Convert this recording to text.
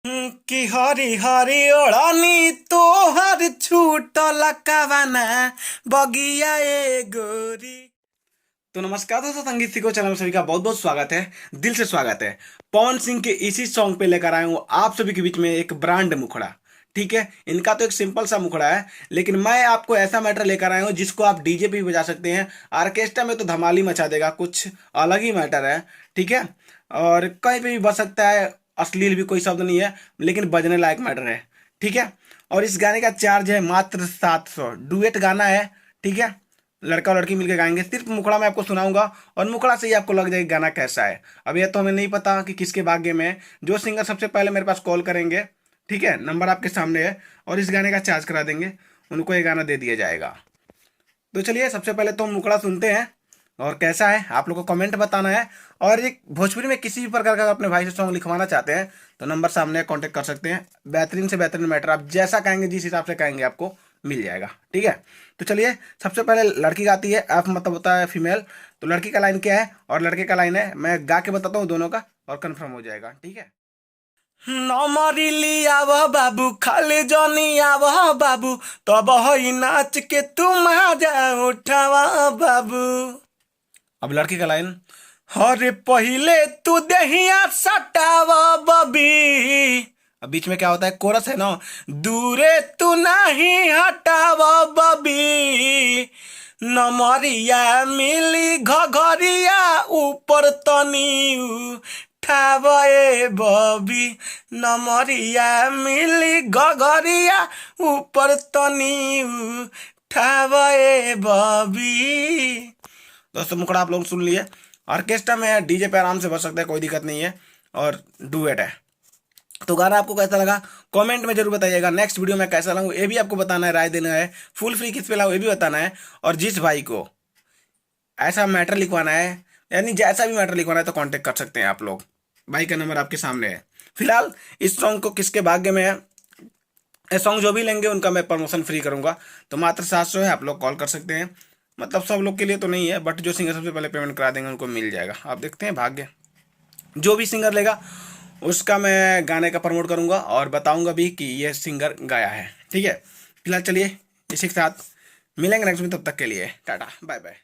कि हरी हरी ओढ़नी तोहर छूटल कवना बगिया ए गोरी। तो नमस्कार दोस्तों, संगीत सीखो चैनल में सभी का बहुत बहुत स्वागत है, दिल से स्वागत है। पवन सिंह के इसी सॉन्ग पे लेकर आया हूँ आप सभी के बीच में एक ब्रांड मुखड़ा। ठीक है, इनका तो एक सिंपल सा मुखड़ा है, लेकिन मैं आपको ऐसा मैटर लेकर आया हूँ जिसको आप डीजे पे भी बजा सकते हैं, ऑर्केस्ट्रा में तो धमाल ही मचा देगा, कुछ अलग ही मैटर है। ठीक है, और कहीं पे भी बज सकता है, अश्लील भी कोई शब्द नहीं है, लेकिन बजने लायक मैटर है। ठीक है, और इस गाने का चार्ज है मात्र 700। डुएट गाना है। ठीक है, लड़का और लड़की मिलकर गाएंगे। सिर्फ मुखड़ा मैं आपको सुनाऊंगा और मुखड़ा से ही आपको लग जाएगा गाना कैसा है। अब यह तो हमें नहीं पता कि किसके भाग्य में है। जो सिंगर सबसे पहले मेरे पास कॉल करेंगे, ठीक है, नंबर आपके सामने है, और इस गाने का चार्ज करा देंगे, उनको ये गाना दे दिया जाएगा। तो चलिए सबसे पहले तो हम मुखड़ा सुनते हैं, और कैसा है आप लोग को कमेंट बताना है। और एक भोजपुरी में किसी भी प्रकार का अपने भाई से सॉन्ग लिखवाना चाहते हैं तो नंबर सामने कांटेक्ट कर सकते हैं। बेहतरीन से बेहतरीन मैटर, आप जैसा कहेंगे, जिस हिसाब से कहेंगे, आपको मिल जाएगा। ठीक है, तो चलिए सबसे पहले लड़की गाती है, एफ मतलब होता है फीमेल। तो लड़की का लाइन क्या है और लड़के का लाइन है, मैं गा के बताता हूँ दोनों का, और कंफर्म हो जाएगा। ठीक है। नमरिली आव बाबू, खाली जनी आव बाबू, तब हई नाच के तुम जा उठावा बाबू। अब लड़की का लाइन, हरे पहिले तू दहिया सटावा बबी। अब बीच में क्या होता है, कोरस है ना, दूरे तू नहीं हटावा बबी। नमरिया मिली घघरिया ऊपर तनी उठावे बबी। नमरिया मिली घघरिया ऊपर तनी उठावे बबी। दोस्तों मुखड़ा आप लोग सुन लिए। ऑर्केस्ट्रा में है, डीजे पे आराम से बज सकता है, कोई दिक्कत नहीं है, और डुएट है। तो गाना आपको कैसा लगा कमेंट में जरूर बताइएगा। नेक्स्ट वीडियो में कैसा लाऊं ये भी आपको बताना है, राय देना है। फुल फ्री किस पे लाऊं ये भी बताना है। और जिस भाई को ऐसा मैटर लिखवाना है, यानी जैसा भी मैटर लिखवाना है, तो कांटेक्ट कर सकते हैं आप लोग। भाई का नंबर आपके सामने है। फिलहाल इस सॉन्ग को किसके भाग्य में है, ये सॉन्ग जो भी लेंगे उनका मैं प्रमोशन फ्री करूंगा। तो मात्र 700 है, आप लोग कॉल कर सकते हैं। मतलब सब लोग के लिए तो नहीं है, बट जो सिंगर सबसे पहले पेमेंट करा देंगे उनको मिल जाएगा। आप देखते हैं भाग्य, जो भी सिंगर लेगा उसका मैं गाने का प्रमोट करूंगा और बताऊंगा भी कि ये सिंगर गाया है। ठीक है, फिलहाल चलिए इसी के साथ मिलेंगे नेक्स्ट में, तब तक के लिए टाटा बाय बाय।